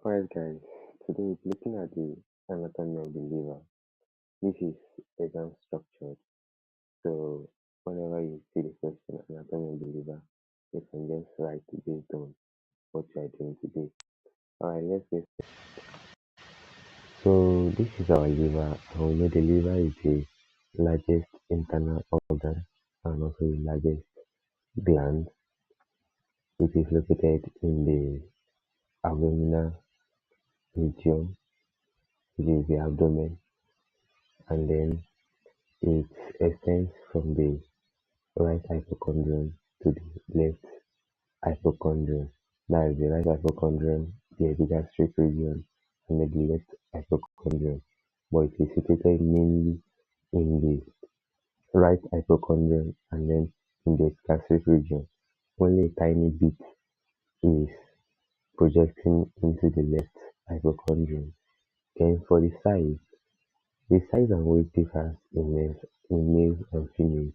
Alright guys, today we're looking at the anatomy of the liver. This is exam structured, so whenever you see the question anatomy of the liver, you can just write it based on what you are doing today. Alright, let's get so this is our liver, and we know the liver is the largest internal organ and also the largest gland. It is located in the abdominal region, which is the abdomen, and then it extends from the right hypochondrium to the left hypochondrium. That is the right hypochondrium, the epigastric region, and then the left hypochondrium. But it is situated mainly in the right hypochondrium and then in the epigastric region. Only a tiny bit is projecting into the left hypochondrium. Then for the size and weight differs in males and females.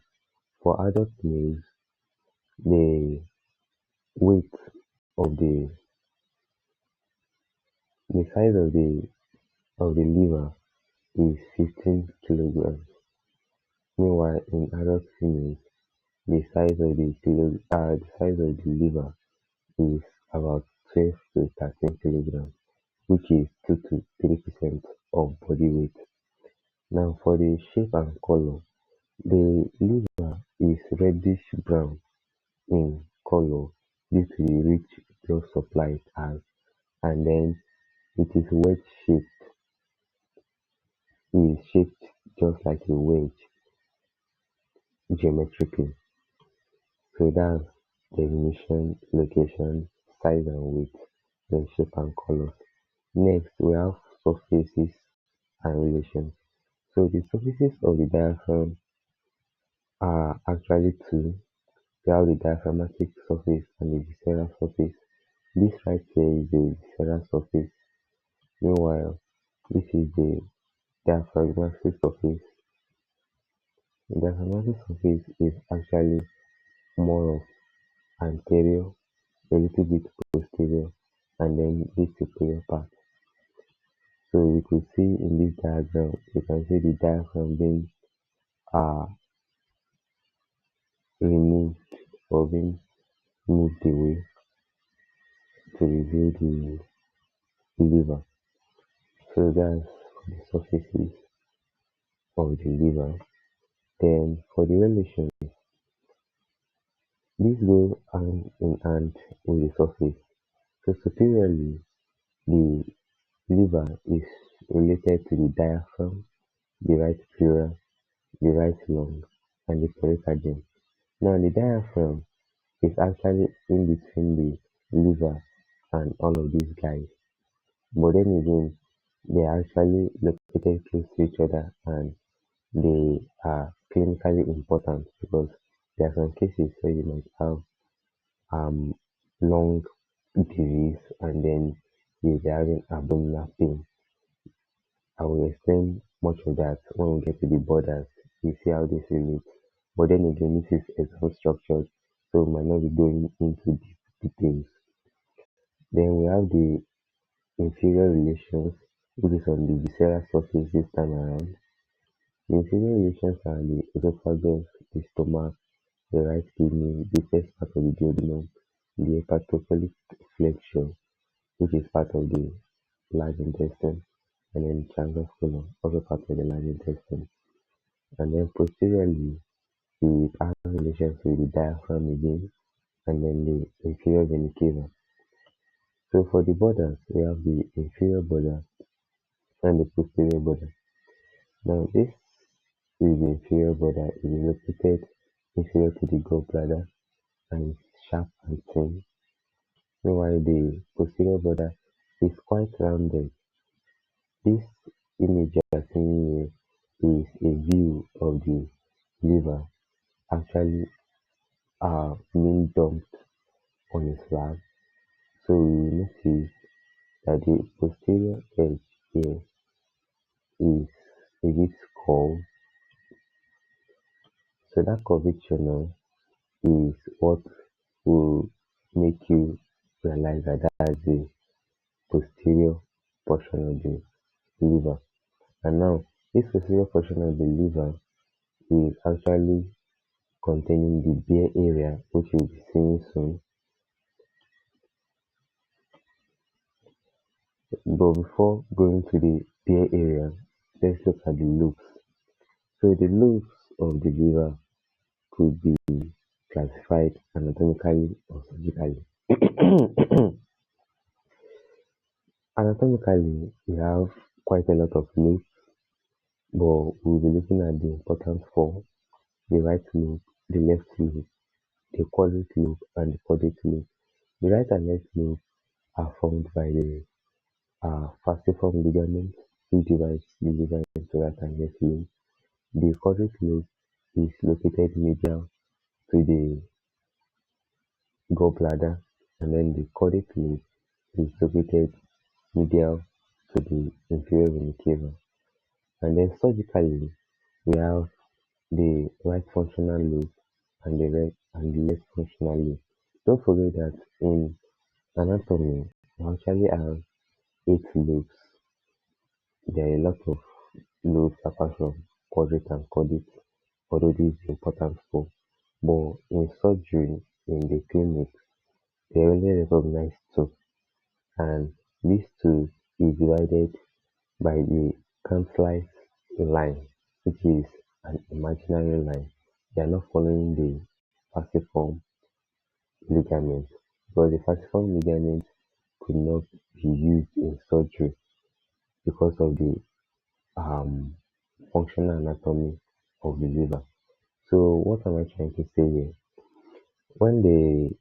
For adult males, the weight of the size of the liver is 15 kilograms. Meanwhile, in adult females, the size of the liver is about 12 to 13 kilograms, which is 2 to 3% of body weight. Now, for the shape and color, the liver is reddish brown in color due to the rich blood supply it has, and then it is shaped just like a wedge geometrically. So that's definition, location, size and weight, then shape and color. Next, we have surfaces and relations. So the surfaces of the diaphragm are actually two. We have the diaphragmatic surface and the visceral surface. This right here is the visceral surface. Meanwhile, this is the diaphragmatic surface. The diaphragmatic surface is actually more of anterior, a little bit posterior, and then this superior part. So you could see in this diagram, you can see the diaphragm being uh, removed or being moved away to reveal the liver. So that's for the surfaces of the liver. Then for the relation, these go hand in hand with the surface. So superiorly, the liver is related to the diaphragm, the right pleura, the right lung, and the pericardium. Now the diaphragm is actually in between the liver and all of these guys. But then again, they are actually located close to each other and they are clinically important because there are some cases where you might have um lung disease and then you'll be having abdominal pain. I will explain much of that when we get to the borders. You see how this relates. But then again, this is exam structured, so we might not be going into deep details. Then we have the inferior relations, which is on the visceral surface this time around. The inferior relations are the esophagus, the stomach, the right kidney, the first part of the duodenum, the hepatocolon flexure, which is part of the large intestine, and then transverse colon, also part of the large intestine. And then posteriorly, we have relations with the diaphragm again, and then the inferior vena cava. So for the borders, we have the inferior border and the posterior border. Now this is the inferior border. It is located inferior to the gallbladder and is sharp and thin. Meanwhile, the posterior border is quite rounded. This image you are seeing here is a view of the liver actually being dumped on a slab. So you will notice that the posterior edge here is a bit curved. So that curvature now is what will make you realize that that's the posterior portion of the liver. And now, this posterior portion of the liver is actually containing the bear area, which you'll be seeing soon. But before going to the bear area, let's look at the lobes. So the lobes of the liver could be classified anatomically or surgically. Anatomically, we have quite a lot of lobes, but we'll be looking at the important four: the right lobe, the left lobe, the quadrate lobe, and the caudate lobe. The right and left lobe are formed by the falciform ligament, which divides the liver into right and left lobe. The caudate lobe is located medial to the gallbladder, and then the caudate lobe is located medial to the inferior vena cava. And then surgically, we have the right functional lobe and the left functional lobe. Don't forget that in anatomy, we actually have 8 lobes. There are a lot of lobes apart from quadrate and caudate, although this is important for. But in surgery, in the clinic, they only recognize two, and these two is divided by the Cantlite line, which is an imaginary line. They are not following the falciform ligament, because the falciform ligament could not be used in surgery because of the um, functional anatomy of the liver. So what am I trying to say here? When the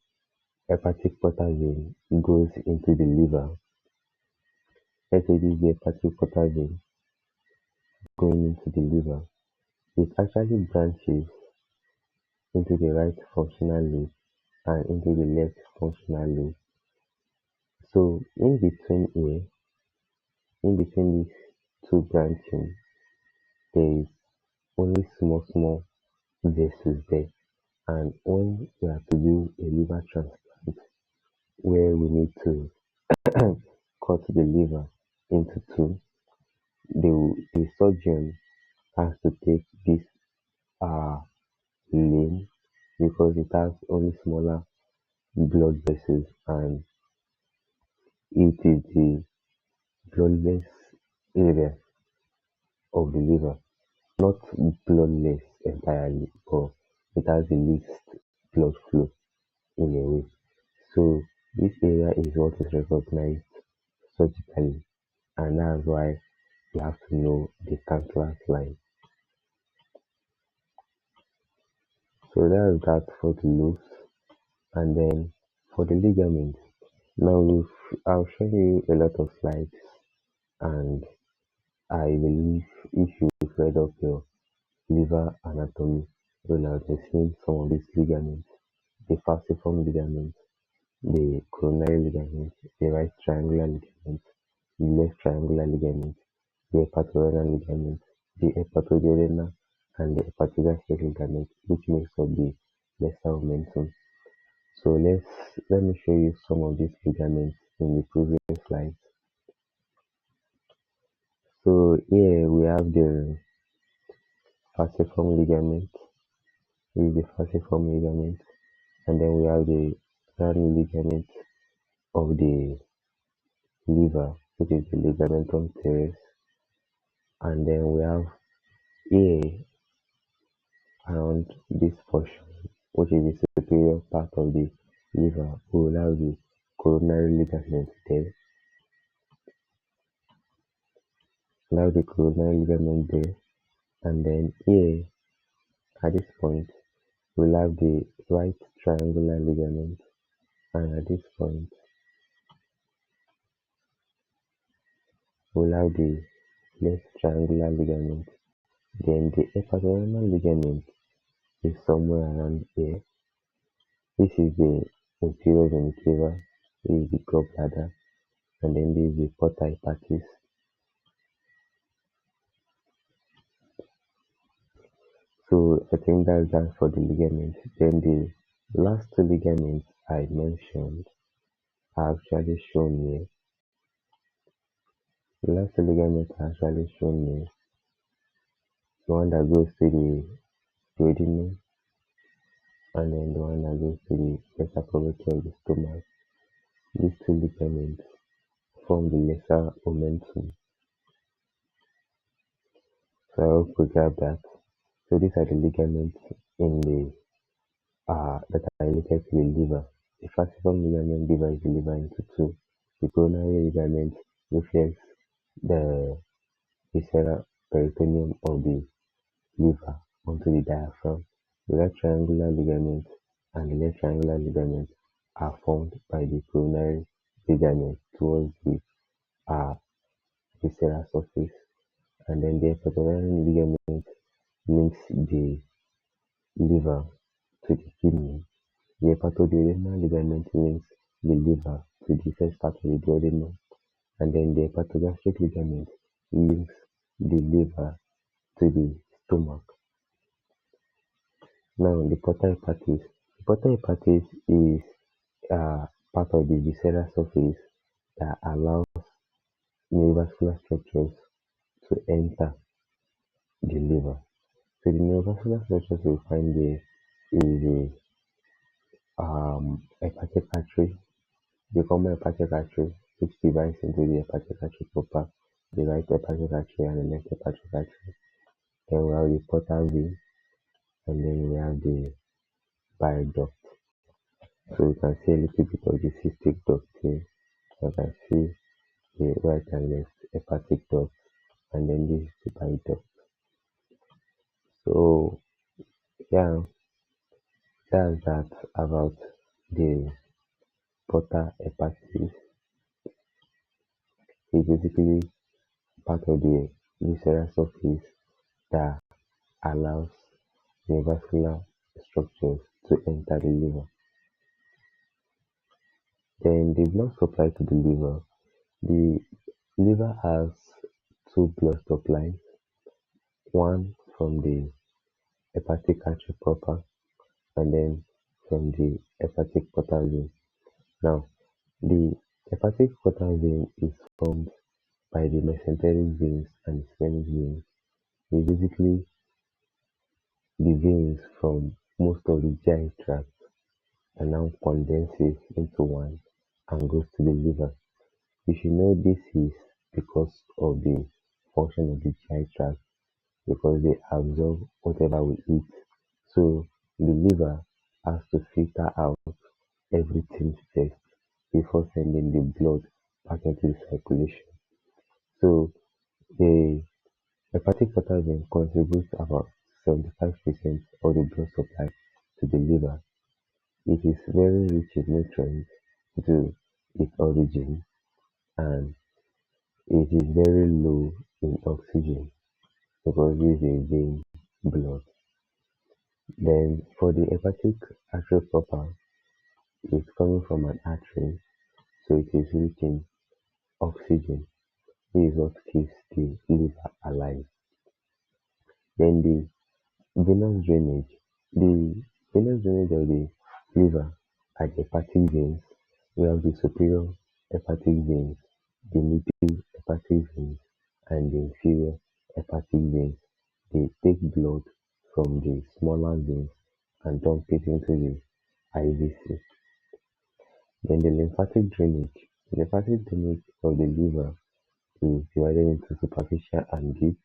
hepatic portal vein goes into the liver, let's say this is the hepatic portal vein going into the liver, it actually branches into the right functional lobe and into the left functional lobe. So in between these two branching, there is only small vessels there. And when we have to do a liver transplant, where we need to cut the liver into two, the surgeon has to take this uh, lane because it has only smaller blood vessels, and it is the bloodless area of the liver, not bloodless entirely, but it has the least blood flow in a way. So this area is what is recognized surgically, and that's why you have to know the Cantlite line. So that's that for the lobes, and then for the ligaments. Now I've shown you a lot of slides, and I believe if you've read up your liver anatomy, you'll have seen some of these ligaments: the falciform ligament, the coronary ligament, the right triangular ligament, the left triangular ligament, the hepatorenal ligament, the hepatoduodenal, and the hepatogastric ligament, which makes up the lesser omentum. So let me show you some of these ligaments in the previous slides. So here we have the falciform ligament. This is the falciform ligament, and then we have the grand ligament of the liver, which is the ligamentum teres, and then we have here around this portion, which is the superior part of the liver, we will have the coronary ligament there. Now the coronary ligament there, and then here at this point we'll have the right triangular ligament, and at this point we'll have the left triangular ligament. Then the hepatorenal ligament is somewhere around here. This is the inferior vena cava, this is the gallbladder, and then this is the porta hepatis. So I think that's that for the ligament. Then the last two ligaments I mentioned are actually shown here. The last two ligaments are actually shown here. The one that goes to the duodenum and then the one that goes to the lesser curvature of the stomach. These two ligaments form the lesser omentum. So I hope we grab that. So these are the ligaments in the that are related to the liver. The falciform ligament divides the liver into two. The coronary ligament reflects the visceral peritoneum of the liver onto the diaphragm. The right triangular ligament and the left triangular ligament are formed by the coronary ligament towards the uh, visceral surface, and then the hepatorenal ligament links the liver to the kidney. The hepatoduodenal ligament links the liver to the first part of the duodenum, and then the hepatogastric ligament links the liver to the stomach. Now, the porta hepatis. The porta hepatis is part of the visceral surface that allows neurovascular structures to enter the liver. So the neurovascular structures we find there is a hepatic artery, the common hepatic artery, which divides into the hepatic artery proper, the right hepatic artery and the left hepatic artery. Then we have the portal vein, and then we have the bile duct. So you can see a little bit of the cystic duct here. You can see the right and left hepatic duct, and then this is the bile duct. So yeah, that's that about the portal hepatis. It's basically part of the visceral surface that allows neurovascular structures to enter the liver. Then the blood supply to the liver. The liver has two blood supplies, one from the hepatic artery proper and then from the hepatic portal vein. Now, the hepatic portal vein is formed by the mesenteric veins and the sphenic veins. It's basically the veins from most of the GI tract and now condenses into one and goes to the liver. You should know this is because of the function of the GI tract, because they absorb whatever we eat. So the liver has to filter out everything first before sending the blood back into the circulation. So the hepatic portal vein contributes about 75% of the blood supply to the liver. It is very rich in nutrients due to its origin, and it is very low in oxygen because this is a vein blood. Then for the hepatic artery proper, it's coming from an artery, so it is rich in oxygen. This is what keeps the liver alive. Then the venous drainage. The venous drainage of the liver are the hepatic veins. We have the superior hepatic veins, the middle hepatic veins, and the inferior hepatic veins. They take blood from the smaller veins and dump it into the IVC. Then the lymphatic drainage. The lymphatic drainage of the liver is divided into superficial and deep.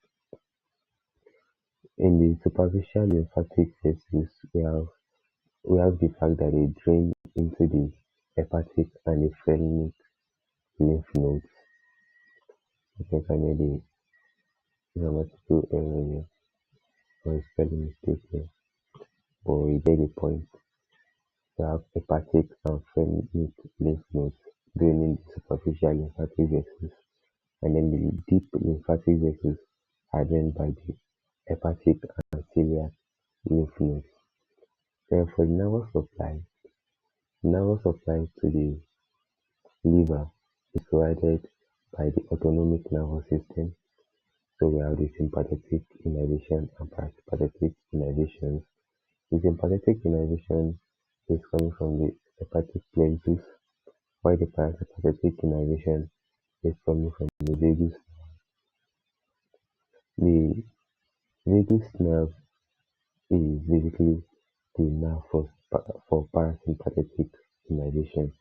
In the superficial lymphatic vessels, we have the fact that they drain into the hepatic and the phrenic lymph nodes. I think I made a grammatical error here or a spelling mistake here, but we get the point. We have hepatic and phrenic lymph nodes draining the superficial lymphatic vessels, and then the deep lymphatic vessels are drained by the hepatic and celiac lymph nodes. Then for the nervous supply to the liver is provided by the autonomic nervous system. So we have the sympathetic innervation and parasympathetic innervations. The sympathetic innervation is coming from the hepatic plexus, while the parasympathetic innervation is coming from the vagus. The vagus nerve is basically the nerve for parasympathetic innervation.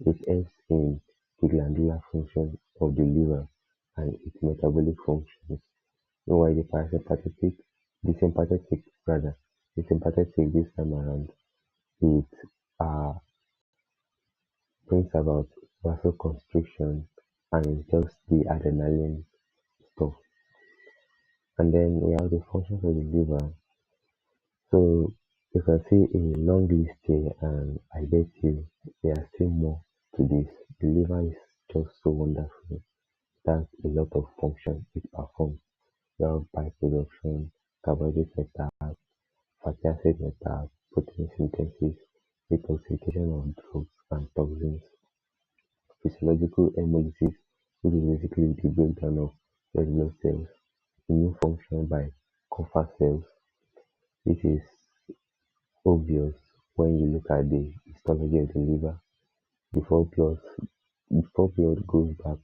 It helps in the glandular function of the liver and its metabolic functions. Meanwhile, the sympathetic this time around, it uh, brings about vasoconstriction and it's just the adrenaline stuff. And then we have the functions of the liver. So you can see a long list here, and I bet you there are still more to this. The liver is just so wonderful. It has a lot of function it performs. You have bile production, carbohydrate metabolism, fatty acid metabolism, protein synthesis, detoxification of drugs and toxins, physiological hemolysis, which is basically the breakdown of red blood cells, immune function by copper cells. This is obvious when you look at the histology of the liver before blood before blood goes back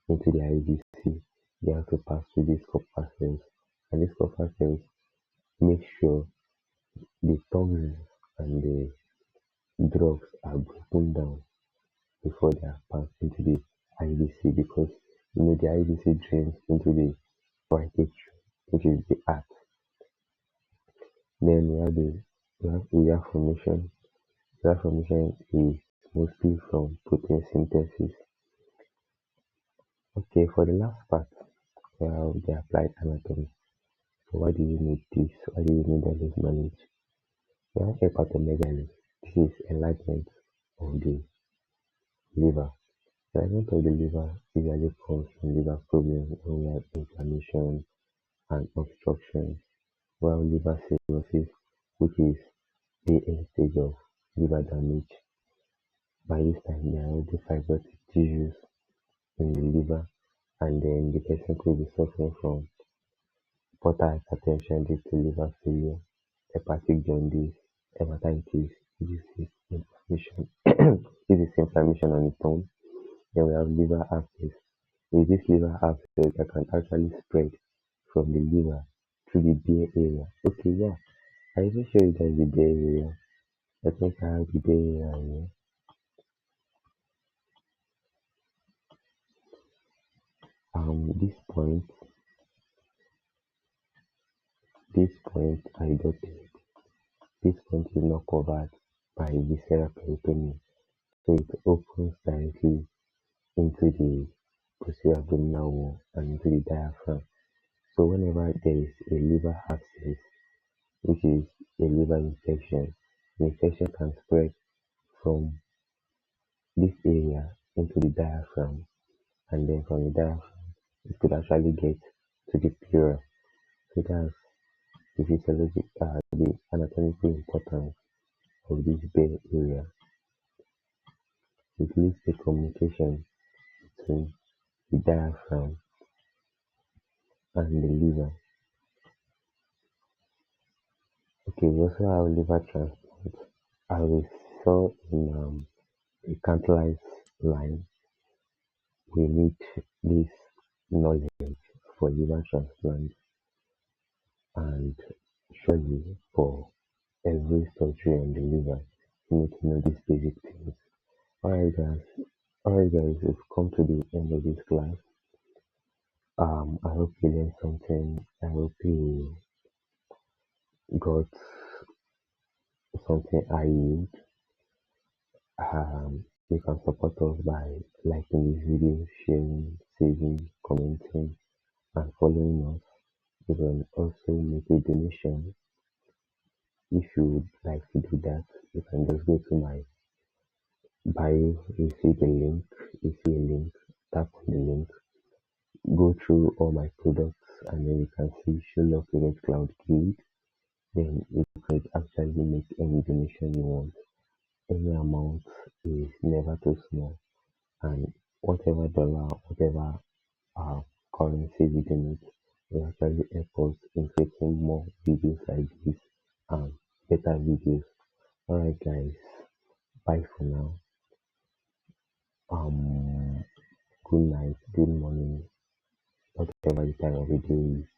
into the IVC. They have to pass through these copper cells, and these copper cells make sure the toxins and the drugs are broken down before they are passed into the IVC, because the IVC drains into the right atrium, which is the heart. Then we have formation. That formation is mostly from protein synthesis. Okay, for the last part, well, the applied anatomy. So why do you need this? Why do you need all this knowledge? We have hepatomegaly. This is enlargement of the liver. Enlargement of the liver usually comes from liver problems when we have inflammation and obstruction, while liver cirrhosis, which is the end stage of liver damage. By this time, there are already fibrotic tissues in the liver, and then the person could be suffering from portal hypertension due to liver failure, hepatic jaundice, hepatitis. This is inflammation. This is inflammation on its own. Then we have liver abscess. Is this liver abscess that can actually spread from the liver to the bear area? Okay, yeah. I even show you guys the bear area. I think I have the bear area here. This point I got it. This point is not covered by visceral peritoneum, so it opens directly into the posterior abdominal wall and into the diaphragm. So whenever there is a liver abscess, which is a liver infection, the infection can spread from this area into the diaphragm, and then from the diaphragm it could actually get to the pleura. So that's the anatomical importance of this bare area. It leads to communication between the diaphragm and the liver. Okay, we also have liver transplant. As we saw in a Cantonese line, we need this knowledge for liver transplant, and surely for every surgery on the liver, you need to know these basic things. Alright guys, we've come to the end of this class. I hope you learned something. I hope you got something I need. You can support us by liking this video, sharing, saving, commenting, and following us. You can also make a donation. If you would like to do that, you can just go to my bio. You see a link, tap on the link, go through all my products, and then you can see Show Love Event Cloud Guild. Then you can actually make any donation you want. Any amount is never too small, and whatever dollar, whatever currency we donate will actually help us in creating more videos like this and better videos. Alright guys, bye for now. Good night, good morning, whatever the time of the day is.